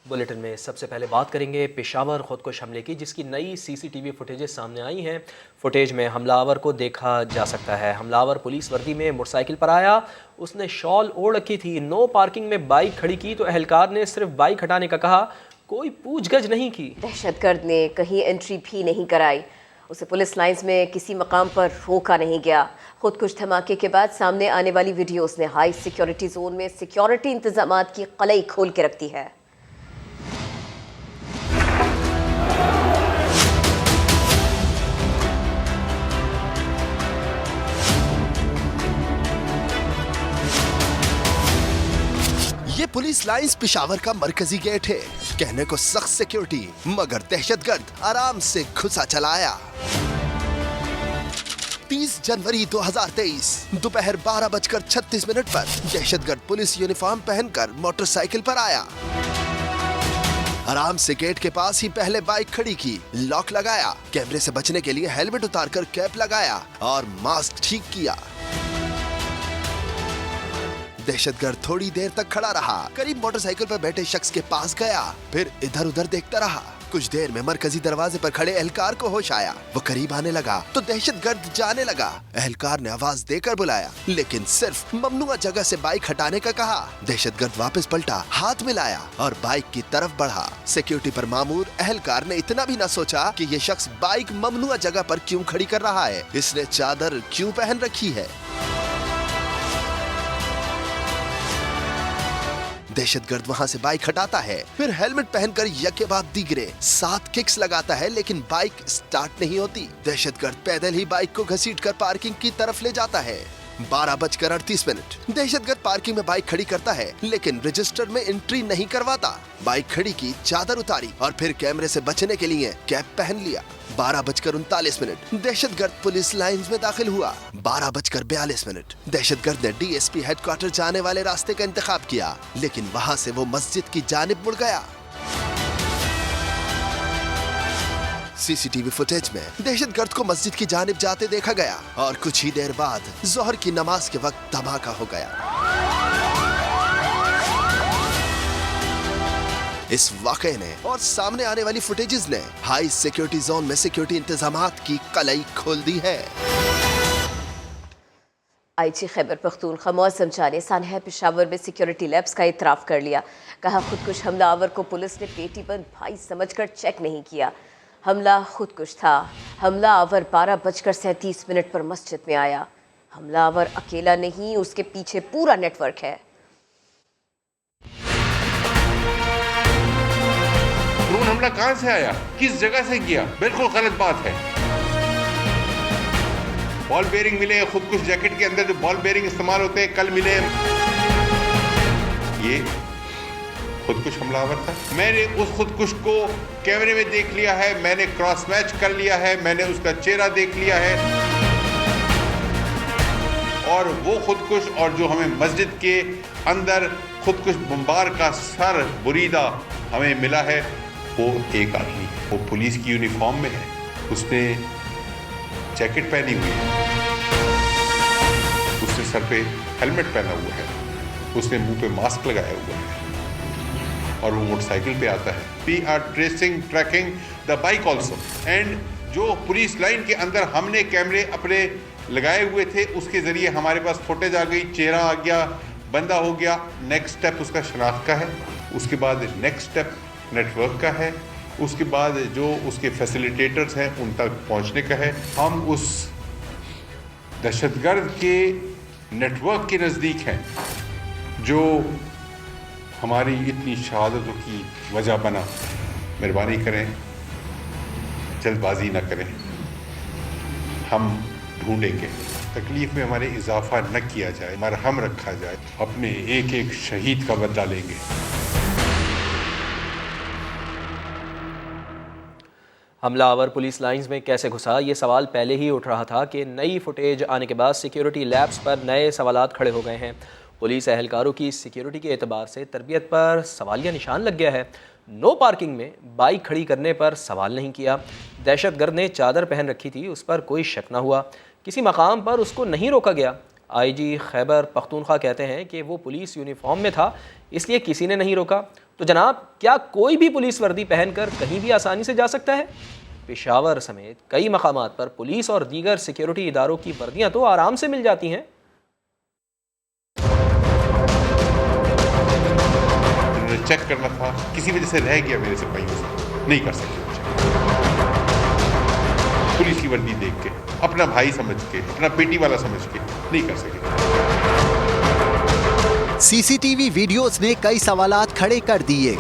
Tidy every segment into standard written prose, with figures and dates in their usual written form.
Bulletin में सबसे पहले बात करेंगे पेशावर खुदकुश हमले की, जिसकी नई सीसीटीवी फुटेजेस सामने आई हैं। फुटेज में हमलावर को देखा जा सकता है। हमलावर पुलिस वर्दी में मोटरसाइकिल पर आया, उसने शॉल ओढ़ रखी थी। नो पार्किंग में बाइक खड़ी की तो एहलकार ने सिर्फ बाइक हटाने का कहा, कोई पूछगछ नहीं की। दहशतगर्द ने कहीं एंट्री भी नहीं कराई। उसे पुलिस लाइंस में किसी मकाम पर रोका नहीं गया। खुदकुश धमाके के बाद सामने आने वाली वीडियोस ने हाई सिक्योरिटी जोन में सिक्योरिटी इंतजामात की कलई खोल के रखती है। ये पुलिस लाइंस पेशावर का मरकजी गेट है। कहने को सख्त सिक्योरिटी, मगर दहशतगर्द आराम से घुसा चलाया। 30 जनवरी 2023 दोपहर 12:36 पर दहशतगर्द पुलिस यूनिफॉर्म पहनकर मोटरसाइकिल पर आया। आराम से गेट के पास ही पहले बाइक खड़ी की, लॉक लगाया, कैमरे से बचने के लिए हेलमेट उतारकर कैप लगाया और मास्क ठीक किया। दहशतगर्द थोड़ी देर तक खड़ा रहा, करीब मोटरसाइकिल पर बैठे शख्स के पास गया, फिर इधर उधर देखता रहा। कुछ देर में मरकजी दरवाजे पर खड़े एहलकार को होश आया। वो करीब आने लगा तो दहशतगर्द जाने लगा। एहलकार ने आवाज देकर बुलाया, लेकिन सिर्फ ममनुआ जगह से बाइक हटाने का कहा। दहशतगर्द वापस पलटा, हाथ मिलाया और बाइक की तरफ बढ़ा। सिक्योरिटी पर मामूर एहलकार ने इतना भी न सोचा कि ये शख्स बाइक ममनुआ जगह पर क्यों खड़ी कर रहा है, इसने चादर क्यों पहन रखी है। दहशतगर्द वहां से बाइक हटाता है, फिर हेलमेट पहनकर यके बाद दीगरे 7 किक्स लगाता है, लेकिन बाइक स्टार्ट नहीं होती। दहशतगर्द पैदल ही बाइक को घसीटकर पार्किंग की तरफ ले जाता है। 12:38 दहशतगर्द पार्किंग में बाइक खड़ी करता है, लेकिन रजिस्टर में एंट्री नहीं करवाता। बाइक खड़ी की, चादर उतारी और फिर कैमरे से बचने के लिए कैप पहन लिया। 12:39 दहशतगर्द पुलिस लाइंस में दाखिल हुआ। 12:42 दहशतगर्द ने डीएसपी हेडक्वार्टर जाने वाले रास्ते का इंतखाब किया, लेकिन वहां से वो मस्जिद की जानिब मुड़ गया। सीसीटीवी फुटेज में दहशतगर्द को मस्जिद की जानिब जाते देखा गया और कुछ ही देर बाद जोहर की नमाज के वक्त धमाका हो गया। इस वाकये ने और सामने आने वाली फुटेजेस ने हाई सिक्योरिटी जोन में सिक्योरिटी इंतजामात की कलई खोल दी है। आईजी खैबर पख्तूनख्वा मौसम ने सानहा पेशावर में सिक्योरिटी लैब्स का इतराफ कर लिया। कहा, खुदकुश हमलावर को पुलिस ने पेटीबंद भाई समझकर चेक नहीं किया। हमला खुदकुश था। हमलावर 12:37 पर मस्जिद में आया। हमलावर अकेला नहीं, उसके पीछे पूरा नेटवर्क है। ड्रोन हमला कहां से आया, किस जगह से किया, बिल्कुल गलत बात है। बॉल बेयरिंग मिले, खुदकुश जैकेट के अंदर जो बॉल बेयरिंग इस्तेमाल होते हैं कल मिले। ये खुदकुश हमलावर था। मैंने उस खुदकुश को कैमरे में देख लिया है, मैंने क्रॉस मैच कर लिया है, मैंने उसका चेहरा देख लिया है। और वो खुदकुश और जो हमें मस्जिद के अंदर खुदकुश बम्बार का सर बुरीदा हमें मिला है, वो एक आदमी, वो पुलिस की यूनिफॉर्म में है, उसने जैकेट पहनी हुई है, उसने सर पे हेलमेट पहना हुआ है, उसने मुंह पे मास्क लगाया हुआ है और वो मोटरसाइकिल पे आता है। We are tracking the bike also. And जो पुलिस लाइन के अंदर हमने कैमरे अपने लगाए हुए थे, उसके जरिए हमारे पास फुटेज आ गई, चेहरा आ गया, बंदा हो गया। नेक्स्ट स्टेप उसका शनाख्त का है, उसके बाद नेक्स्ट स्टेप नेटवर्क का है, उसके बाद जो उसके फैसिलिटेटर्स हैं उन तक पहुंचने का है। हम उस दहशतगर्द के नेटवर्क के नज़दीक हैं जो हमारी इतनी शहादतों की वजह बना। मेहरबानी करें, जल्दबाजी ना करें, हम ढूंढेंगे, तकलीफ में हमारे इजाफा न किया जाए, मरहम रखा जाए, अपने एक एक शहीद का बदला लेंगे। हमलावर पुलिस लाइंस में कैसे घुसा, ये सवाल पहले ही उठ रहा था कि नई फुटेज आने के बाद सिक्योरिटी लैब्स पर नए सवालात खड़े हो गए हैं। पुलिस एहलकारों की सिक्योरिटी के एतबार से तरबियत पर सवालिया निशान लग गया है। नो पार्किंग में बाइक खड़ी करने पर सवाल नहीं किया। दहशतगर्द ने चादर पहन रखी थी, उस पर कोई शक न हुआ। किसी मकाम पर उसको नहीं रोका गया। आईजी खैबर पख्तूनख्वा कहते हैं कि वो पुलिस यूनिफॉर्म में था, इसलिए किसी ने नहीं रोका। तो जनाब, क्या कोई भी पुलिस वर्दी पहनकर कहीं भी आसानी से जा सकता है? पेशावर समेत कई मकामात पर पुलिस और दीगर सिक्योरिटी इदारों की वर्दियां तो आराम से मिल जाती हैं। चेक करना था, किसी वजह से रह गया मेरे सिपाहियों से, नहीं कर सके पुलिस की वर्दी देख के, अपना भाई समझ के, अपना पेटी वाला समझ के नहीं कर सके। सीसीटीवी वीडियोस ने कई सवालात खड़े कर दिए।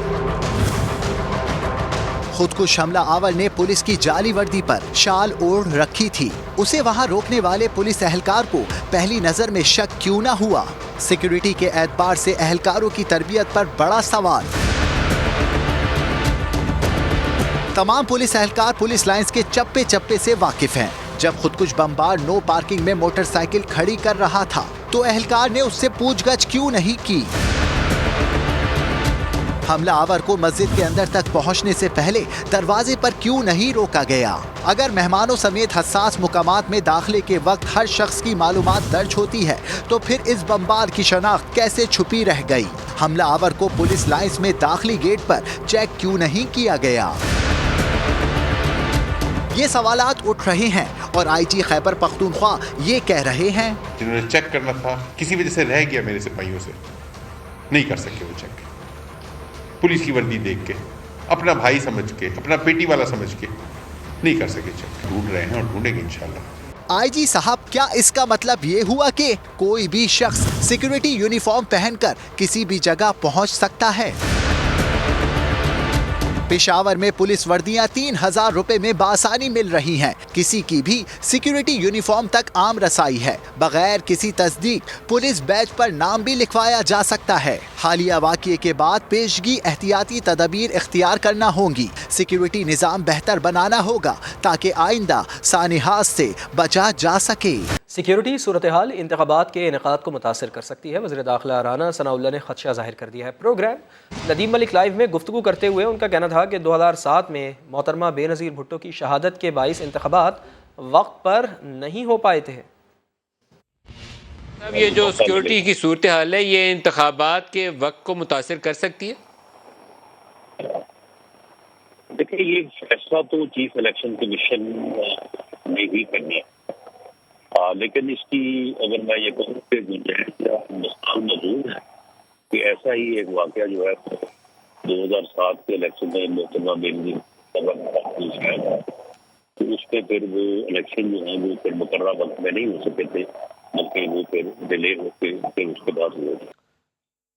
खुदकुश हमला आवर ने पुलिस की जाली वर्दी पर शाल ओढ़ रखी थी। उसे वहां रोकने वाले पुलिस एहलकार को पहली नजर में शक क्यों न हुआ? सिक्योरिटी के एतबार से एहलकारों की तरबियत पर बड़ा सवाल। तमाम पुलिस एहलकार पुलिस लाइंस के चप्पे चप्पे से वाकिफ हैं। जब खुदकुश बमबार नो पार्किंग में मोटरसाइकिल खड़ी कर रहा था तो एहलकार ने उससे पूछगछ क्यों नहीं की? हमला आवर को मस्जिद के अंदर तक पहुंचने से पहले दरवाजे पर क्यों नहीं रोका गया? अगर मेहमानों समेत हसास मुकामात में दाखिले के वक्त हर शख्स की मालूमात दर्ज होती है तो फिर इस बमबार की शनाख्त कैसे छुपी रह गई? हमला आवर को पुलिस लाइंस में दाखिली गेट पर चेक क्यों नहीं किया गया? ये सवालात उठ रहे हैं और आईजी खैबर पख्तूनख्वा ये कह रहे हैं, जिन्होंने चेक करना था, किसी वजह से रह गया मेरे सिपाहियों से, नहीं कर सके वो चेक। पुलिस की वर्दी देख के, अपना भाई समझ के, अपना पेटी वाला समझ के नहीं कर सके चेक। ढूंढ रहे हैं और ढूंढेंगे इंशाल्लाह। आईजी साहब, क्या इसका मतलब ये हुआ कि कोई भी शख्स सिक्योरिटी यूनिफॉर्म पहनकर किसी भी जगह पहुंच सकता है? पेशावर में पुलिस वर्दियां 3000 रुपए में बासानी मिल रही हैं। किसी की भी सिक्योरिटी यूनिफॉर्म तक आम रसाई है। बगैर किसी तस्दीक पुलिस बैज पर नाम भी लिखवाया जा सकता है। हालिया वाक़ये के बाद पेशगी एहतियाती तदबीर इख्तियार करना होंगी। सिक्योरिटी निज़ाम बेहतर बनाना होगा ताकि आइंदा सानिहात से बचा जा सके। सिक्योरिटी सूरत हाल इंतखाबात के इनेकाद को मुतासर कर सकती है। वज़ीर दाखिला राना सनाउल्लाह ने खदशा जाहिर कर दिया है। प्रोग्राम नदीम मलिक लाइव में गुफ्तगू करते हुए उनका कहना था कि 2007 में मोहतरमा बेनज़ीर भुट्टो की शहादत के बाइस इंतखाबात वक्त पर नहीं हो पाए थे। अब ये जो सिक्योरिटी की सूरत हाल है, ये इंतखाबात के वक्त को मुतासर कर सकती है? देखिए, ये फैसला तो चीफ इलेक्शन कमीशन ने ही करना है, लेकिन इसकी अगर मैं ये कहूँ कि गुंजाइश मिसाल मौजूद है कि ऐसा ही एक वाक़या जो है 2007 के इलेक्शन में मोहतरमा बेनज़ीर तो उस पर फिर वो इलेक्शन जो है वो फिर मुकर्ररा वक्त में नहीं हो सके थे, बल्कि वो फिर डिले होके फिर उसके बाद हुए।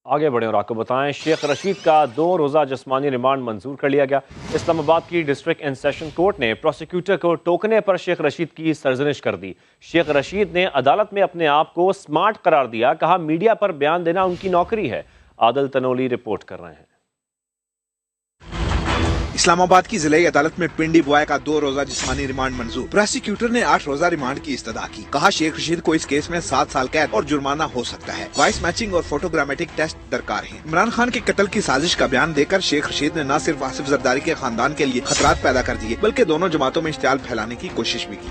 आगे बढ़े और आपको बताएं, शेख रशीद का 2 रोज़ा जिस्मानी रिमांड मंजूर कर लिया गया। इस्लामाबाद की डिस्ट्रिक्ट एंड सेशन कोर्ट ने प्रोसिक्यूटर को टोकने पर शेख रशीद की सरजनिश कर दी। शेख रशीद ने अदालत में अपने आप को स्मार्ट करार दिया, कहा मीडिया पर बयान देना उनकी नौकरी है। आदिल तनोली रिपोर्ट कर रहे हैं। इस्लामाबाद की जिला अदालत में पिंडी बुआई का 2 रोजा जिस्मानी रिमांड मंजूर। प्रोसिक्यूटर ने 8 रोजा रिमांड की इस्तदा की। कहा शेख रशीद को इस केस में 7 साल कैद और जुर्माना हो सकता है। वॉइस मैचिंग और फोटोग्रामेटिक टेस्ट दरकार है। इमरान खान के कत्ल की साजिश का बयान देकर शेख रशीद ने न सिर्फ आसिफ जरदारी के खानदान के लिए खतरात पैदा कर दिए, बल्कि दोनों जमातों में इश्तियाल फैलाने की कोशिश भी की।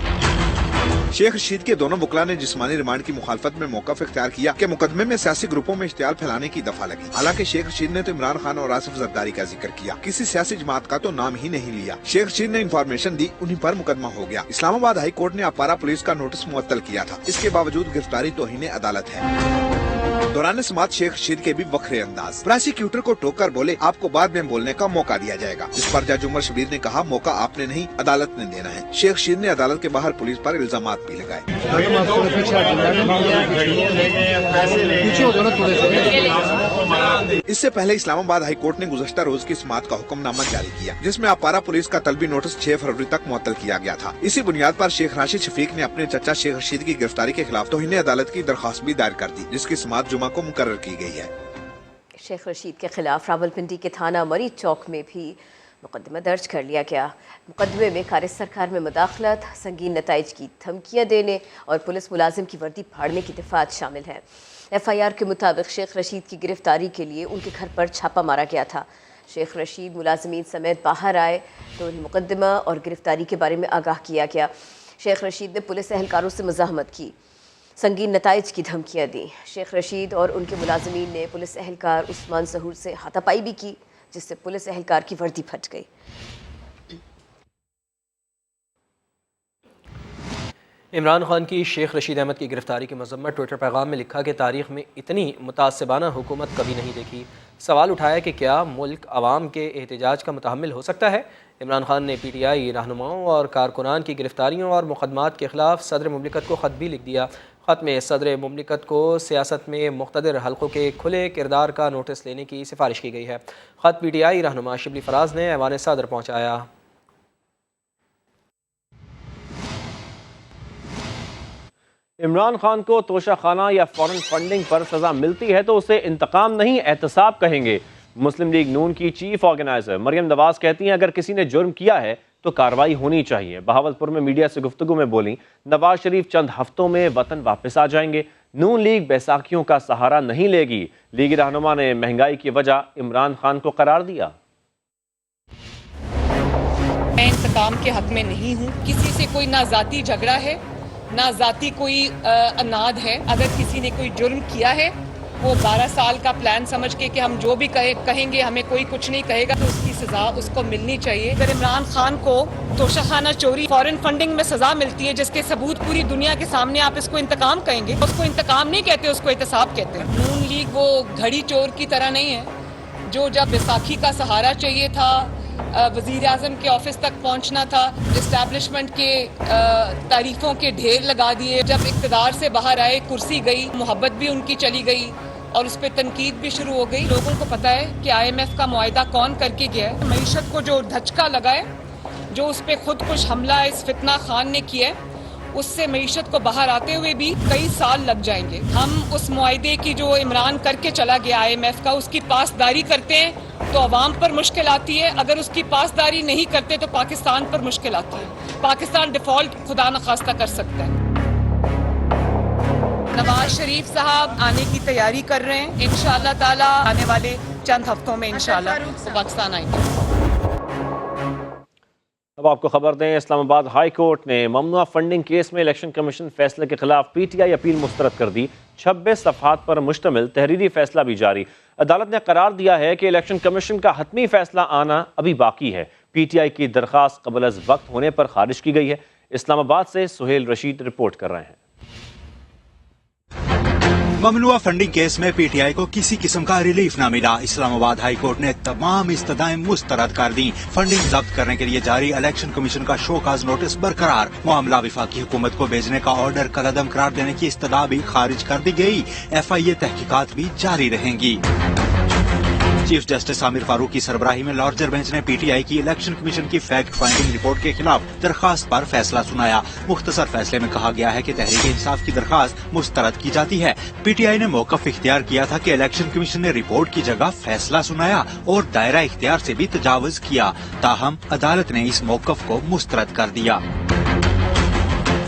शेख रशीद के दोनों वकला ने जिस्मानी रिमांड की मुखालफत में मौक़िफ़ इख्तियार किया कि मुकदमे में सियासी ग्रुपों में इश्तियाल फैलाने की दफा लगी। हालांकि शेख रशीद ने तो इमरान खान और आसिफ जरदारी का जिक्र किया, किसी सियासी जमात का तो नाम ही नहीं लिया। शेख रशीद ने इंफॉर्मेशन दी, उन्हीं पर मुकदमा हो गया। इस्लामाबाद हाई कोर्ट ने अपारा पुलिस का नोटिस मुअत्तल किया था। इसके बावजूद गिरफ्तारी तौहीन अदालत है। दौरान समात शेख रशीद के भी वक्रे अंदाज। प्रोसिक्यूटर को टोकर बोले, आपको बाद में बोलने का मौका दिया जाएगा। इस पर जज उमर शबीर ने कहा, मौका आपने नहीं अदालत ने देना है। शेख रशीद ने अदालत के बाहर पुलिस पर इल्जामात भी लगाए। इससे पहले इस्लामाबाद हाई कोर्ट ने गुज़श्ता रोज की समात का हुक्मनामा जारी किया, जिसमें अपारा पुलिस का तलबी नोटिस 6 फरवरी तक मुअत्तल किया गया था। इसी बुनियाद पर शेख राशिद शफीक ने अपने चचा शेख रशीद की गिरफ्तारी के खिलाफ तौहीन अदालत की दरख्वास्त भी दायर कर दी, जिसकी समात जुमा को मुकर्रर की गई है। शेख रशीद के खिलाफ रावलपिंडी के थाना मरी चौक में भी मुकदमा दर्ज कर लिया गया। मुकदमे में कारी सरकार में मुदाखलत, संगीन नताइज की धमकियाँ देने और पुलिस मुलाजिम की वर्दी फाड़ने की दफात शामिल है। FIR के मुताबिक शेख रशीद की गिरफ्तारी के लिए उनके घर पर छापा मारा गया था। शेख रशीद मुलाजिमीन समेत बाहर आए तो उन्हें मुकदमा और गिरफ्तारी के बारे में आगाह किया गया। शेख रशीद ने पुलिस एहलकारों से मज़ाहमत की, संगीन नताइज की धमकियाँ दी। शेख रशीद और उनके मुलाजिमीन ने पुलिस एहलकार उस्मान सहूर से हाथापाई भी की। जिससे पुलिस एहलकार की वर्दी फट गई। इमरान खान की शेख रशीद अहमद की गिरफ्तारी की मजम्मत ट्विटर पैगाम में लिखा कि तारीख़ में इतनी मुतासिबाना हुकूमत कभी नहीं देखी। सवाल उठाया कि क्या मुल्क अवाम के एहतजाज का मुतहम्मिल हो सकता है। इमरान खान ने PTI रहनुमाओं और कारकुनान की गिरफ्तारियों और मुकदमात के खिलाफ सदर मुमलिकत को ख़त भी लिख दिया। ख़त में सदर मुमलिकत को सियासत में मुख्तदिर हल्कों के खुले किरदार का नोटिस लेने की सिफारिश की गई है। ख़त PTI रहनुमा शिबली फराज ने ऐवान सदर पहुँचाया। इमरान खान को तोशाखाना या फॉरेन फंडिंग पर सजा मिलती है तो उसे इंतकाम नहीं एहतसाब कहेंगे। मुस्लिम लीग नून की चीफ ऑर्गेनाइजर मरियम नवाज कहती हैं अगर किसी ने जुर्म किया है तो कार्रवाई होनी चाहिए। बहावलपुर में मीडिया से गुफ्तगू में बोली नवाज शरीफ चंद हफ्तों में वतन वापस आ जाएंगे। नून लीग बैसाखियों का सहारा नहीं लेगी। लीगी रहनुमा ने महंगाई की वजह इमरान खान को करार दिया। मैं इंतकाम के हक में नहीं हूँ। किसी से कोई ना जाती झगड़ा है ना जाती कोई अनाद है। अगर किसी ने कोई जुर्म किया है वो 12 साल का प्लान समझ के कि हम जो भी कहेंगे हमें कोई कुछ नहीं कहेगा तो उसकी सजा उसको मिलनी चाहिए। अगर इमरान खान को तोशाखाना चोरी फॉरेन फंडिंग में सजा मिलती है जिसके सबूत पूरी दुनिया के सामने, आप इसको इंतकाम कहेंगे? उसको इंतकाम नहीं कहते, उसको एहतसाब कहते हैं। नून लीग वो घड़ी चोर की तरह नहीं है जो जब बैसाखी का सहारा चाहिए था, वजीर आजम के ऑफिस तक पहुंचना था, इस्टेब्लिशमेंट के तारीफों के ढेर लगा दिए। जब इक़्तिदार से बाहर आए कुर्सी गई, मोहब्बत भी उनकी चली गई और उस पर तनकीद भी शुरू हो गई। लोगों को पता है कि IMF का मुआहिदा कौन करके गया है। मईशत को जो धचका लगा है, जो उस पर खुदकुश हमला इस फितना खान ने किया है, उससे मईशत को बाहर आते हुए भी कई साल लग जाएंगे। हम उस मुआहिदे की जो इमरान करके चला गया IMF का, उसकी पासदारी करते हैं तो अवाम पर मुश्किल आती है। अगर उसकी पासदारी नहीं करते तो पाकिस्तान पर मुश्किल आती है। पाकिस्तान डिफॉल्ट खुदा न खास्ता कर सकता है। नवाज शरीफ साहब आने की तैयारी कर रहे हैं। इंशाअल्लाह ताला आने वाले चंद हफ्तों में इंशाअल्लाह वो पाकिस्तान आएंगे। अब आपको खबर दें, इस्लामाबाद हाई कोर्ट ने ममनुआ फंडिंग केस में इलेक्शन कमीशन फैसले के खिलाफ PTI अपील मुस्तरद कर दी। 26 सफ़हात पर मुश्तमिल तहरीरी फैसला भी जारी। अदालत ने करार दिया है कि इलेक्शन कमीशन का हतमी फैसला आना अभी बाकी है। PTI की दरख्वास्त कबल अज़ वक्त होने पर खारिज की गई है। इस्लामाबाद से सुहेल रशीद रिपोर्ट कर रहे हैं। ममनुआ फंडिंग केस में PTI को किसी किस्म का रिलीफ न मिला। इस्लामाबाद हाई कोर्ट ने तमाम इस्तदाएं मुस्तरद कर दी। फंडिंग जब्त करने के लिए जारी इलेक्शन कमीशन का शोकाज नोटिस बरकरार। मामला विफाकी हुकूमत को भेजने का ऑर्डर कलअदम करार देने की इस्तदा भी खारिज कर दी गई। FIA तहकीकात भी जारी रहेंगी। चीफ जस्टिस आमिर फारूक की सरबराही में लार्जर बेंच ने PTI की इलेक्शन कमीशन की फैक्ट फाइंडिंग रिपोर्ट के खिलाफ दरखास्त पर फैसला सुनाया। मुख्तसर फैसले में कहा गया है कि तहरीक इंसाफ की दरखास्त मुस्तरद की जाती है। PTI ने मौकफ इख्तियार किया था कि इलेक्शन कमीशन ने रिपोर्ट की जगह फैसला सुनाया और दायरा इख्तियार से भी तजावुज किया। ताहम अदालत ने इस मौकफ को मुस्तरद कर दिया।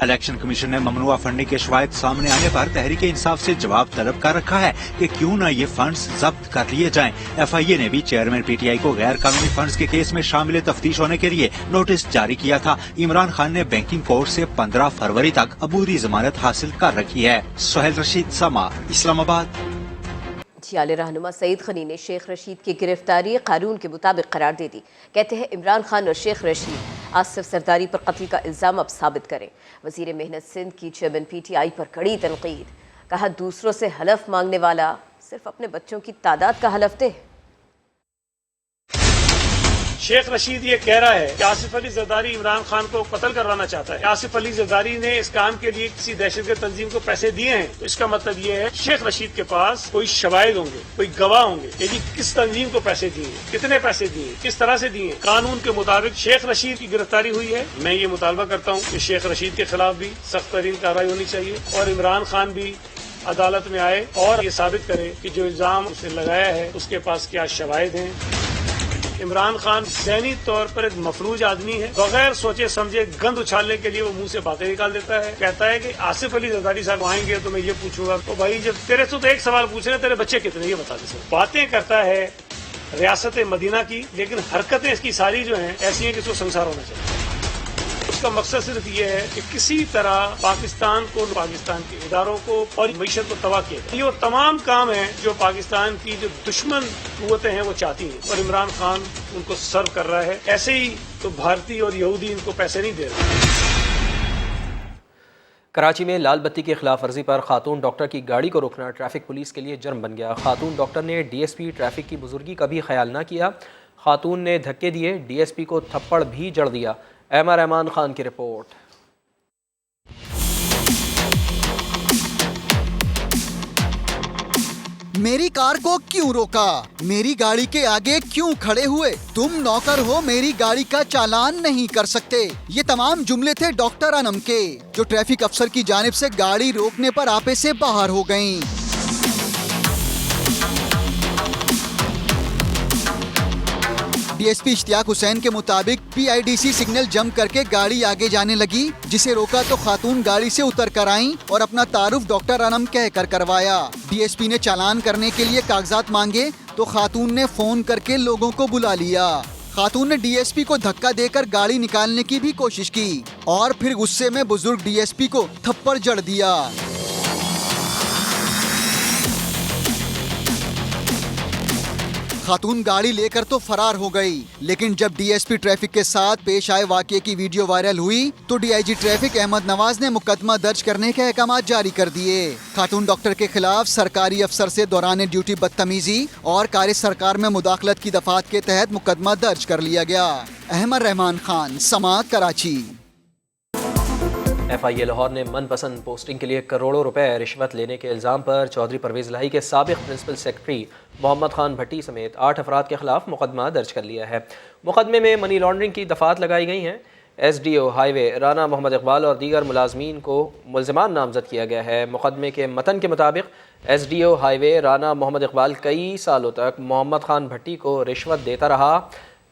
इलेक्शन कमीशन ने ममनुआ फंडिंग के शवाहिद सामने आने पर तहरीक इंसाफ से जवाब तलब कर रखा है कि क्यों न ये फंड्स जब्त कर लिए जाएं। FIA ने भी चेयरमैन PTI को गैर कानूनी फंड्स के केस में शामिल तफ्तीश होने के लिए नोटिस जारी किया था। इमरान खान ने बैंकिंग कोर्ट से 15 फरवरी तक अबूरी जमानत हासिल कर रखी है। सुहेल रशीद, समा, इस्लामाबाद। जियाले रहनुमा सईद खनी ने शेख रशीद की गिरफ्तारी कानून के मुताबिक करार दे दी। कहते हैं इमरान खान और शेख रशीद आसिफ सरदारी पर कत्ल का इल्ज़ाम अब साबित करें। वज़ीर मेहनत सिंध की चेयरमैन PTI पर कड़ी तनकीद। कहा दूसरों से हलफ मांगने वाला सिर्फ अपने बच्चों की तादाद का हलफ दे। शेख रशीद ये कह रहा है कि आसिफ अली जरदारी इमरान खान को कत्ल करवाना चाहता है। आसिफ अली जरदारी ने इस काम के लिए किसी दहशतगर्द तंजीम को पैसे दिए हैं, तो इसका मतलब ये है शेख रशीद के पास कोई शवाहिद होंगे, कोई गवाह होंगे कि जी किस तंजीम को पैसे दिए, कितने पैसे दिए, किस तरह से दिए। कानून के मुताबिक शेख रशीद की गिरफ्तारी हुई है। मैं ये मुतालबा करता हूँ कि शेख रशीद के खिलाफ भी सख्त तरीन कार्रवाई होनी चाहिए और इमरान खान भी अदालत में आए और ये साबित करे कि जो इल्जाम उसने लगाया है उसके पास क्या शवाहिद हैं। इमरान खान ज़हनी तौर पर एक मफलूज आदमी है। बगैर सोचे समझे गंद उछालने के लिए वो मुंह से बातें निकाल देता है। कहता है कि आसिफ अली जरदारी साहब आएंगे तो मैं ये पूछूंगा, तो भाई जब तेरे से तो एक सवाल पूछ रहे हैं, तेरे बच्चे कितने, ये बता दे। बातें करता है रियासत मदीना की, लेकिन हरकतें इसकी सारी जो हैं ऐसी हैं कि इसको संसार होना चाहिए। उसका मकसद सिर्फ ये है कि किसी तरह पाकिस्तान को, पाकिस्तान के इदारों को और मीशत को तबाह किया। ये वो तमाम काम है जो पाकिस्तान की जो दुश्मन कुव्वतें हैं वो चाहती हैं, और इमरान खान उनको सर्व कर रहा है। ऐसे ही तो भारतीय और यहूदी इनको पैसे नहीं दे रहे। कराची में लाल बत्ती की खिलाफ वर्जी पर खातून डॉक्टर की गाड़ी को रोकना ट्रैफिक पुलिस के लिए जुर्म बन गया। खातून डॉक्टर ने डीएसपी ट्रैफिक की बुजुर्गी का भी ख्याल न किया। खातून ने धक्के दिए, डीएसपी को थप्पड़ भी जड़ दिया। एमआर रहमान खान की रिपोर्ट। मेरी कार को क्यों रोका? मेरी गाड़ी के आगे क्यों खड़े हुए? तुम नौकर हो, मेरी गाड़ी का चालान नहीं कर सकते। ये तमाम जुमले थे डॉक्टर अनम के, जो ट्रैफिक अफसर की जानिब से गाड़ी रोकने पर आपे से बाहर हो गयीं। डीएसपी इश्तियाक हुसैन के मुताबिक पीआईडीसी सिग्नल जंप करके गाड़ी आगे जाने लगी, जिसे रोका तो खातून गाड़ी से उतर कर आईं और अपना तारुफ डॉक्टर अनम कहकर करवाया। डीएसपी ने चालान करने के लिए कागजात मांगे तो खातून ने फोन करके लोगों को बुला लिया। खातून ने डीएसपी को धक्का देकर गाड़ी निकालने की भी कोशिश की और फिर गुस्से में बुजुर्ग डीएसपी को थप्पड़ जड़ दिया। खातून गाड़ी लेकर तो फरार हो गई, लेकिन जब डीएसपी ट्रैफिक के साथ पेश आए वाकये की वीडियो वायरल हुई तो डीआईजी ट्रैफिक अहमद नवाज ने मुकदमा दर्ज करने के अहकाम जारी कर दिए। खातून डॉक्टर के खिलाफ सरकारी अफसर से दौरान ड्यूटी बदतमीजी और कार्य सरकार में मुदाखलत की दफात के तहत मुकदमा दर्ज कर लिया गया। अहमद रहमान खान, समाअत, कराची। FIA लाहौर ने मनपसंद पोस्टिंग के लिए करोड़ों रुपए रिश्वत लेने के इल्ज़ाम पर चौधरी परवेज़ लाही के साबिक़ प्रिंसिपल सेक्रेटरी मोहम्मद खान भट्टी समेत 8 अफराद के खिलाफ मुकदमा दर्ज कर लिया है। मुकदमे में मनी लॉन्ड्रिंग की दफ़ात लगाई गई हैं। SDO हाईवे राना मोहम्मद इकबाल और दीगर मुलाजमीन को मुल्ज़िमान नामजद किया गया है। मुकदमे के मतन के मुताबिक SDO हाईवे राना मोहम्मद इकबाल कई सालों तक मोहम्मद खान भट्टी को रिश्वत देता रहा।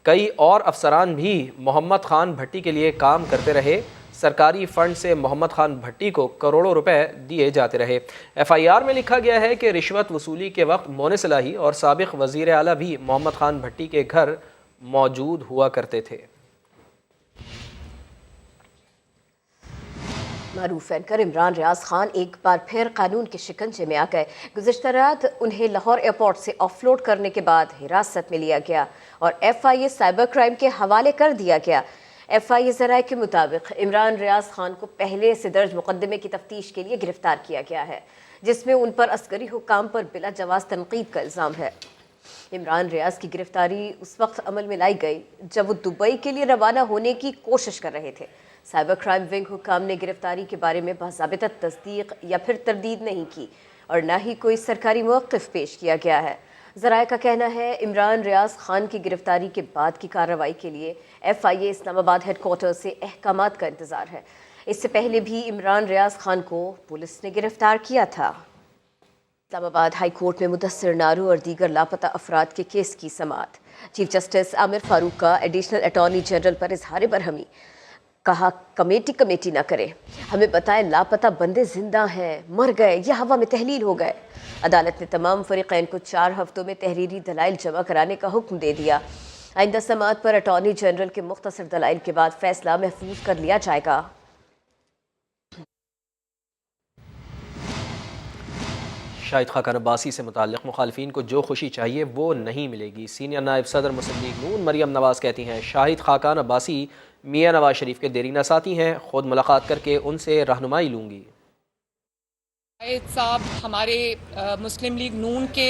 कई और अफसरान भी मोहम्मद खान भट्टी के लिए काम करते रहे। सरकारी फंड से मोहम्मद खान भट्टी को करोड़ों रुपए दिए जाते रहे। FIR में लिखा गया है कि रिश्वत वसूली के वक्त मोने सलाही और साबिक़ वज़ीर आला भी मोहम्मद खान भट्टी के घर मौजूद हुआ करते थे। मारूफ एंकर इमरान रियाज खान एक बार फिर कानून के शिकंजे में आ गए। गुज़िश्ता रात उन्हें लाहौर एयरपोर्ट से ऑफलोड करने के बाद हिरासत में लिया गया और FIA साइबर क्राइम के हवाले कर दिया गया। FIA ज़राए के मुताबिक इमरान रियाज खान को पहले से दर्ज मुकदमे की तफ्तीश के लिए गिरफ्तार किया गया है, जिसमें उन पर अस्करी हुकाम पर बिला जवाज़ तनकीद का इल्ज़ाम है। इमरान रियाज की गिरफ्तारी उस वक्त अमल में लाई गई जब वो दुबई के लिए रवाना होने की कोशिश कर रहे थे। साइबर क्राइम विंग हुकाम ने गिरफ्तारी के बारे में बाज़ाबिता तस्दीक या फिर तरदीद नहीं की और न ही कोई सरकारी मौक़िफ़ पेश किया गया है। ज़राए का कहना है इमरान रियाज खान की गिरफ्तारी के बाद की कार्रवाई के लिए FIA इस्लामाबाद हेडक्वार्टर से अहकामात का इंतज़ार है। इससे पहले भी इमरान रियाज खान को पुलिस ने गिरफ्तार किया था। इस्लामाबाद हाई कोर्ट में मुदस्सिर नारू और दीगर लापता अफराद के केस की समाअत। चीफ जस्टिस आमिर फारूक का एडिशनल अटॉर्नी जनरल पर इजहार बरहमी। कहा कमेटी न करे, हमें बताएं लापता बंदे जिंदा हैं, मर गए या हवा में तहलील हो गए। अदालत ने तमाम फरीक़ैन को 4 हफ्तों में तहरीरी दलाइल जमा कराने का हुक्म दे दिया। आइंदा समाअत पर अटॉर्नी जनरल के मुख्तसर दलाइल के बाद फैसला महफूज कर लिया जाएगा। शाहिद खाकान अब्बासी से मुताल्लिक़ मुखालिफिन को जो खुशी चाहिए वो नहीं मिलेगी। सीनियर नायब सदर मुस्लिम लीग नून मरियम नवाज़ कहती हैं शाहिद खाकान अब्बासी मियाँ नवाज शरीफ के देरीना साथी हैं, खुद मुलाकात करके उनसे रहनुमाई लूँगी। शाहिद साहब हमारे मुस्लिम लीग नून के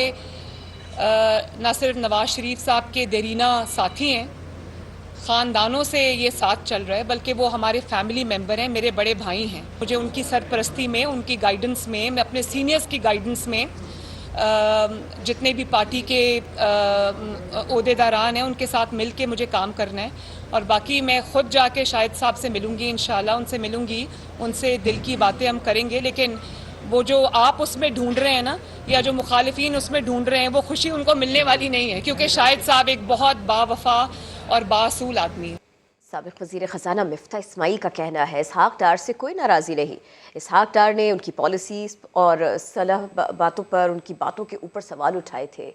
न सिर्फ नवाज शरीफ साहब के देरीना साथी हैं, ख़ानदानों से ये साथ चल रहा है, बल्कि वो हमारे फैमिली मेम्बर हैं, मेरे बड़े भाई हैं। मुझे उनकी सरपरस्ती में, उनकी गाइडेंस में, मैं अपने सीनियर्स की गाइडेंस में जितने भी पार्टी के ओहदेदारान हैं उनके साथ मिल के मुझे काम करना है। और बाकी मैं ख़ुद जाके शाहिद साहब से मिलूँगी, इंशाल्लाह उनसे मिलूँगी, उनसे दिल की बातें हम करेंगे। लेकिन वो जो आप उसमें ढूंढ रहे हैं ना, या जो मुखालिफिन उसमें ढूंढ रहे हैं, वो खुशी उनको मिलने वाली नहीं है, क्योंकि शाहिद साहब एक बहुत बावफा और बासूल आदमी है। साबिक़ वज़ीर ख़ज़ाना मिफ्ता इस्माइल का कहना है इसहाक डार से कोई नाराज़ी नहीं। इसहाक डार ने उनकी पॉलिसीज़ और सलाह बातों पर, उनकी बातों के ऊपर सवाल उठाए थे।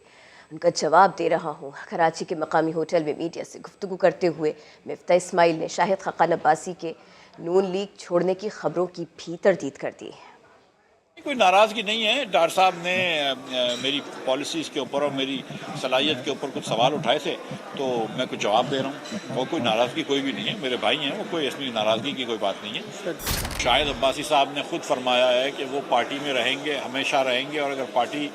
उनका जवाब दे रहा हूँ। कराची के मकामी होटल में मीडिया से गुफ्तगू करते हुए मिफ्ता इस्माइल ने शाहिद खाकान अब्बासी के नून लीग छोड़ने की खबरों की भी तरदीद कर दी। कोई नाराज़गी नहीं है। डॉक्टर साहब ने मेरी पॉलिसीज़ के ऊपर और मेरी सलाहियत के ऊपर कुछ सवाल उठाए थे, तो मैं कुछ जवाब दे रहा हूँ। और कोई नाराज़गी कोई भी नहीं है, मेरे भाई हैं वो, कोई इसमें नाराज़गी की कोई बात नहीं है। शाहिद अब्बासी साहब ने खुद फरमाया है कि वो पार्टी में रहेंगे, हमेशा रहेंगे, और अगर पार्टी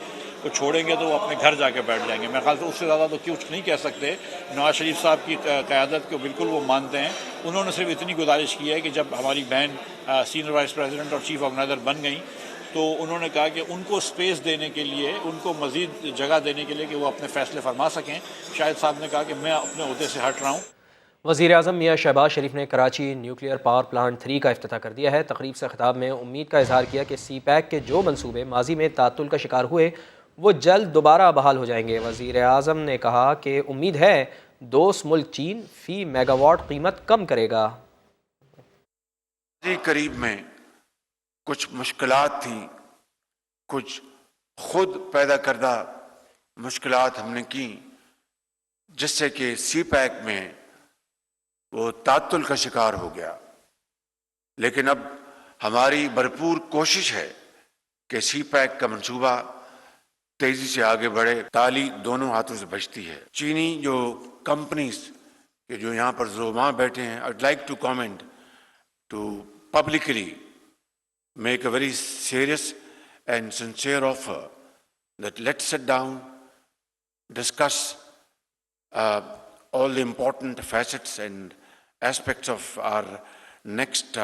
को छोड़ेंगे तो वो अपने घर जाके बैठ जाएंगे। मेरे ख्याल से उससे ज़्यादा तो कुछ नहीं कह सकते। नवाज शरीफ साहब की क़यादत को बिल्कुल वो मानते हैं। उन्होंने सिर्फ इतनी गुजारिश की है कि जब हमारी बहन सीनियर वाइस प्रेसिडेंट और चीफ ऑर्गेनाइजर बन गई, तो उन्होंने कहा कि उनको स्पेस देने के लिए, उनको मज़ीद जगह देने के लिए कि वो अपने फ़ैसले फरमा सकें। शाहिद साहब ने कहा कि मैं अपने ओहदे से हट रहा हूँ। वज़ीर आज़म मियाँ शहबाज शरीफ ने कराची न्यूक्लियर पावर प्लांट 3 का इफ्तिताह कर दिया है। तकरीब से खिताब में उम्मीद का इजहार किया कि सी पैक के जो मंसूबे माजी में तातुल का शिकार हुए वो जल्द दोबारा बहाल हो जाएंगे। वज़ीर आज़म ने कहा कि उम्मीद है दोस्त मुल्क चीन फ़ी मेगावाट कीमत कम करेगा। करीब में कुछ मुश्किलात थी, कुछ खुद पैदा करदा मुश्किलात हमने की, जिससे कि सी पैक में वो तातुल का शिकार हो गया। लेकिन अब हमारी भरपूर कोशिश है कि सी पैक का मंसूबा तेजी से आगे बढ़े। ताली दोनों हाथों से बजती है। चीनी जो कंपनीज के जो यहाँ पर ज़ुमा बैठे हैं, I'd like to comment to publicly make a very serious and sincere offer that let's sit down, discuss all the important facets and aspects of our next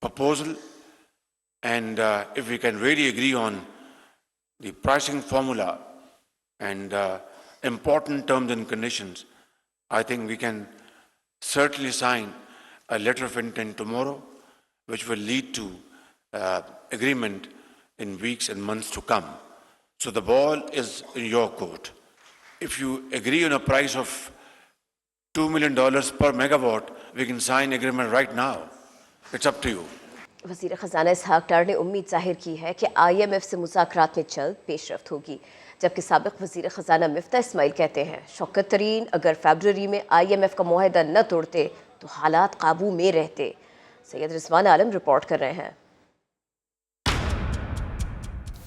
proposal, and if we can really agree on the pricing formula and important terms and conditions, I think we can certainly sign a letter of intent tomorrow, which will lead to agreement in weeks and months to come. So the ball is in your court. If you agree on a price of $2 million per megawatt, we can sign agreement right now. It's up to you. वज़ीर ख़ज़ाना इसहाक़ डार ने उम्मीद जाहिर की है कि IMF से मुज़ाकरात में जल्द पेशरफ्त होगी, जबकि साबिक़ वज़ीर ख़ज़ाना मिफ्ता इस्माइल कहते हैं शौकत तरीन अगर फरवरी में IMF का मुआहदा न तोड़ते तो हालात काबू में रहते। सैयद रिजवान आलम रिपोर्ट कर रहे हैं।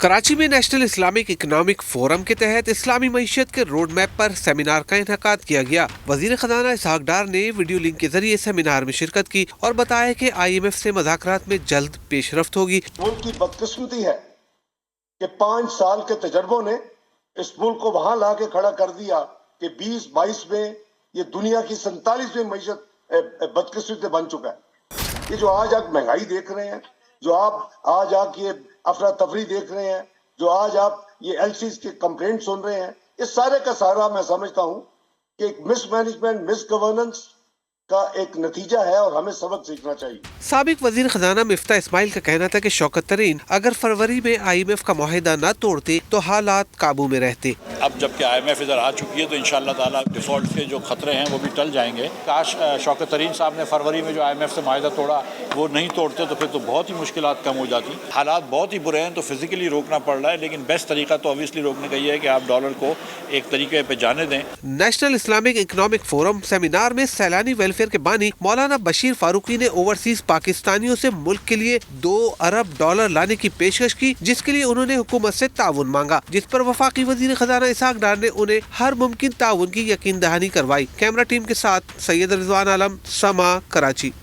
कराची में नेशनल इस्लामिक इकनॉमिक फोरम के तहत इस्लामी मईशत के रोड मैप पर सेमिनार का इनेकाद किया गया। वज़ीर ख़ज़ाना इसहाक़ डार ने वीडियो लिंक के जरिए सेमिनार में शिरकत की और बताया कि IMF से मुज़ाकरात में जल्द पेशरफ्त होगी। मुल्क की बदकिस्मती है कि 5 साल के तजर्बों ने इस मुल्क को वहां ला के खड़ा कर दिया कि 2022 में ये दुनिया की 47वीं मईशत बदकिस्मती बन चुका है। ये जो आज आप महंगाई देख रहे हैं, जो आप आज ये अफरा तफरी देख रहे हैं, जो आज आप ये LCs के कंप्लेंट सुन रहे हैं, इस सारे का सारा मैं समझता हूं कि एक मिसमैनेजमेंट, मिसगवर्नेंस का एक नतीजा है और हमें सबक सीखना चाहिए। साबिक वजीर खजाना मिफ्ता इस्माइल का कहना था कि शौकत तरीन अगर फरवरी में IMF का मुआहदा न तोड़ते तो हालात काबू में रहते। अब जबकि IMF इधर आ चुकी है तो इंशाअल्लाह ताला डिफॉल्ट के जो खतरे हैं वो भी टल जाएंगे। काश शौकत तरीन साहब ने फरवरी में जो IMF से मुआहदा तोड़ा वो नहीं तोड़ते तो फिर तो बहुत ही मुश्किलात कम हो जाती। हालात बहुत ही बुरे हैं तो फिजिकली रोकना पड़ रहा है, लेकिन बेस्ट तरीका तो ऑब्वियसली रोकने का ये है कि आप डॉलर को एक तरीके पे जाने दें। National Islamic economic forum seminar में सैलानी वेलफेयर के बानी मौलाना बशीर फारूकी ने ओवरसीज पाकिस्तानियों से मुल्क के लिए $2 अरब लाने की पेशकश की, जिसके लिए उन्होंने हुकूमत से ताउन मांगा, जिस पर वफाकी वजीर खजाना इसहाक़ डार ने उन्हें हर मुमकिन ताउन की यकीन दहानी करवाई। कैमरा टीम के साथ सैयद रिजवान आलम, समा, कराची।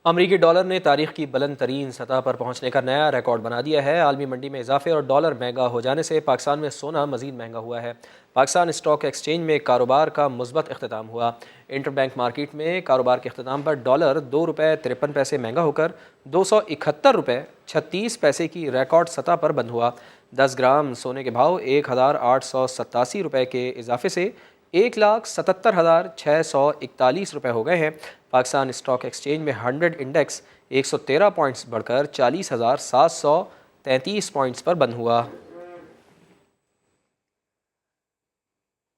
अमरीकी डॉलर ने तारीख की बुलंद तरीन सतह पर पहुंचने का नया रिकॉर्ड बना दिया है। आलमी मंडी में इजाफे और डॉलर महंगा हो जाने से पाकिस्तान में सोना मजीद महंगा हुआ है। पाकिस्तान स्टॉक एक्सचेंज में कारोबार का मुस्बत इख्तिताम हुआ। इंटरबैंक मार्केट में कारोबार के इख्तिताम पर डॉलर ₹2.53 महंगा होकर $271.36 की रिकॉर्ड सतह पर बंद हुआ। 10 ग्राम सोने के भाव ₹1,887 के इजाफे से ₹1,77,641 हो गए हैं। पाकिस्तान स्टॉक एक्सचेंज में 100 इंडेक्स 113 पॉइंट्स बढ़कर 40,733 पॉइंट्स पर बंद हुआ।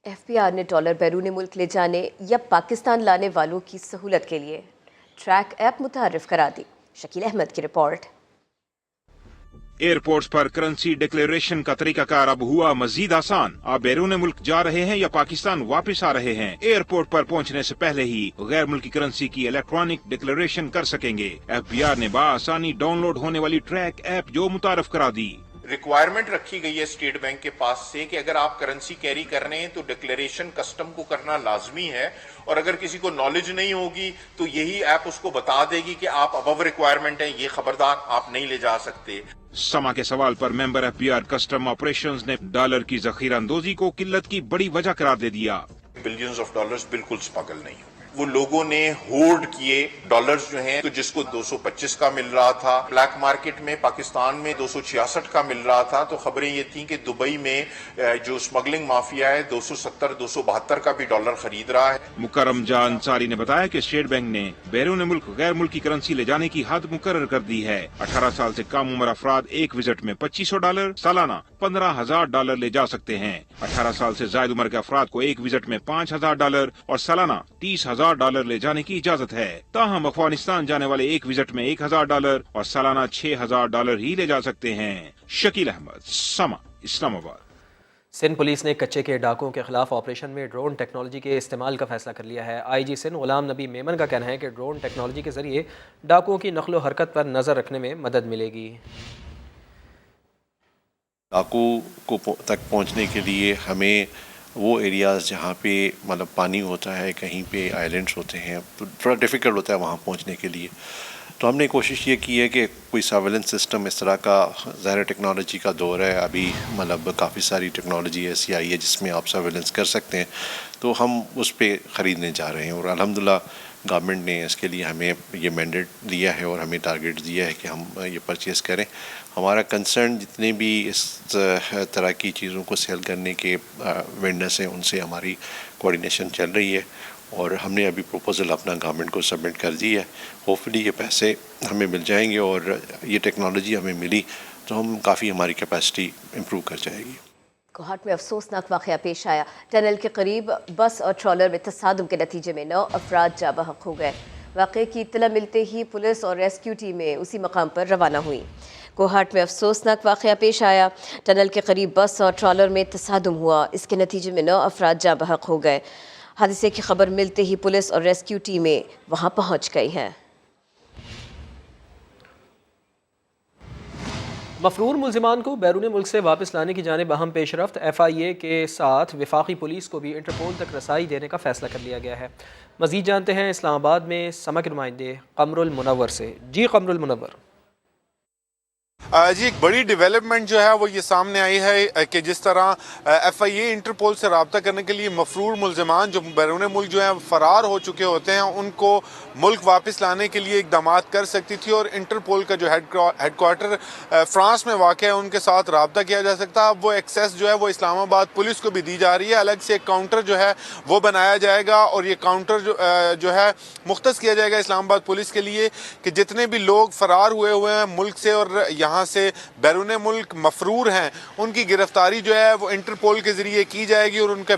FBR ने डॉलर बैरून मुल्क ले जाने या पाकिस्तान लाने वालों की सहूलत के लिए ट्रैक ऐप मुतारिफ करा दी। शकील अहमद की रिपोर्ट। एयरपोर्ट्स पर करेंसी डिक्लेरेशन का तरीकाकार अब हुआ मजीद आसान। आप बैरून मुल्क जा रहे हैं या पाकिस्तान वापस आ रहे हैं, एयरपोर्ट पर पहुंचने से पहले ही गैर मुल्की करेंसी की इलेक्ट्रॉनिक डिक्लेरेशन कर सकेंगे। FBI ने बआसानी डाउनलोड होने वाली ट्रैक ऐप जो मुतारफ करा दी। रिक्वायरमेंट रखी गई है स्टेट बैंक के पास से कि अगर आप करेंसी कैरी कर रहे हैं तो डिक्लेरेशन कस्टम को करना लाजमी है, और अगर किसी को नॉलेज नहीं होगी तो यही ऐप उसको बता देगी कि आप अबव रिक्वायरमेंट है, ये खबरदार आप नहीं ले जा सकते। समा के सवाल पर मेंबर FBI कस्टम ऑपरेशंस ने डॉलर की जखीरा अंदोजी को किल्लत की बड़ी वजह करार दे दिया। बिलियंस ऑफ डॉलर्स बिल्कुल स्मगल नहीं हुए। वो लोगों ने होल्ड किए डॉलर्स जो हैं, तो जिसको 225 का मिल रहा था, ब्लैक मार्केट में पाकिस्तान में 266 का मिल रहा था। तो खबरें ये थी कि दुबई में जो स्मगलिंग माफिया है 270-272 का भी डॉलर खरीद रहा है। मुकरम जान अंसारी ने बताया कि स्टेट बैंक ने बैरून मुल्क गैर मुल्की करेंसी ले जाने की हद मुकर्रर कर दी है। 18 साल से कम उम्र अफराद एक विजिट में $2500, सालाना $15,000 ले जा सकते हैं। 18 साल से ज्यादा उम्र के अफराद को एक विजिट में $5,000 और सालाना $30,000 ले जाने की इजाजत है। ताहम अफगानिस्तान जाने वाले एक विजिट में $1,000 और सालाना $6,000 ही ले जा सकते हैं। शकील अहमद, समा, इस्लामाबाद। सिंध पुलिस ने कच्चे के डाकुओं के खिलाफ ऑपरेशन में ड्रोन टेक्नोलॉजी के इस्तेमाल का फैसला कर लिया है। IG सिंध गुलाम नबी मेमन का कहना है कि ड्रोन टेक्नोलॉजी के जरिए डाकुओं की नकलो हरकत पर नजर रखने में मदद मिलेगी। डाकू को तक पहुंचने के लिए हमें वो एरियाज़ जहाँ पे मतलब पानी होता है, कहीं पे आइलैंड्स होते हैं, तो थोड़ा डिफ़िकल्ट होता है वहाँ पहुँचने के लिए। तो हमने कोशिश ये की है कि कोई सर्वेलेंस सिस्टम इस तरह का, ज़ाहिर टेक्नोलॉजी का दौर है अभी, मतलब काफ़ी सारी टेक्नोलॉजी ऐसी आई है जिसमें आप सर्वेलेंस कर सकते हैं, तो हम उस पर ख़रीदने जा रहे हैं। और अल्हम्दुलिल्लाह गवर्नमेंट ने इसके लिए हमें ये मैंडेट दिया है और हमें टारगेट दिया है कि हम ये परचेज़ करें। हमारा कंसर्न जितने भी इस तरह की चीज़ों को सेल करने के वेंडर्स हैं उनसे हमारी कोऑर्डिनेशन चल रही है और हमने अभी प्रपोज़ल अपना गवर्नमेंट को सबमिट कर दी है। होपफुली ये पैसे हमें मिल जाएंगे और ये टेक्नोलॉजी हमें मिली तो हम काफ़ी हमारी कैपेसिटी इम्प्रूव कर जाएगी। कोहाट में अफसोसनाक वाक़या पेश आया। टनल के करीब बस और ट्रॉलर में तसादुम के नतीजे में 9 अफराद जा बहक हो गए। वाक़े की इत्तला मिलते ही पुलिस और रेस्क्यू टीमें उसी मकाम पर रवाना हुई। कोहाट में अफसोसनाक वाक़या पेश आया। टनल के करीब बस और ट्रॉलर में तसादुम हुआ। इसके नतीजे में 9 अफराद जा बहक हो गए। हादसे की खबर मिलते ही पुलिस और रेस्क्यू टीमें वहां पहुंच गई हैं। मफरूर मुल्जिमान को बैरून मुल्क से वापस लाने की जानिब अहम पेशरफ्त। FIA के साथ वफाकी पुलिस को भी इंटरपोल तक रसाई देने का फैसला कर लिया गया है। मज़ीद जानते हैं इस्लामाबाद में समा के नुमाइंदे कमरुल मुनव्वर से। जी कमरुल मुनव्वर। जी, एक बड़ी डेवलपमेंट जो है वो ये सामने आई है कि जिस तरह FIA इंटरपोल से रब्ता करने के लिए मफरूर मुल्जिमान जो बैरून मुल्क जो हैं फ़रार हो चुके होते हैं उनको मुल्क वापस लाने के लिए इकदाम कर सकती थी और इंटरपोल का जो हेडक्वार्टर फ्रांस में वाक़ है उनके साथ रब्ता किया जा सकता है। वो एक्सेस जो है वो इस्लामाबाद पुलिस को भी दी जा रही है। अलग से एक काउंटर जो है वो बनाया जाएगा और ये काउंटर जो है मुख्तस किया जाएगा इस्लामाबाद पुलिस के लिए कि जितने भी लोग फ़रार हुए हैं मुल्क से और यहाँ से बैरून मुल्क मफरूर हैं उनकी गिरफ्तारी जो है वो इंटरपोल के ज़रिए की जाएगी और उनके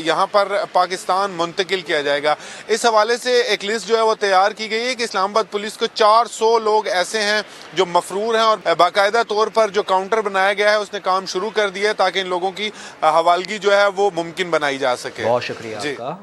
यहाँ पर पाकिस्तान मुंतकिल किया जाएगा। इस हवाले से एक लिस्ट जो है वो तैयार की गई है कि इस्लामाबाद पुलिस को 400 लोग ऐसे हैं जो मफरूर हैं और बाकायदा तौर पर जो काउंटर बनाया गया है उसने काम शुरू कर दिया है ताकि इन लोगों की हवालगी जो है वो मुमकिन बनाई जा सके। बहुत शुक्रिया आपका।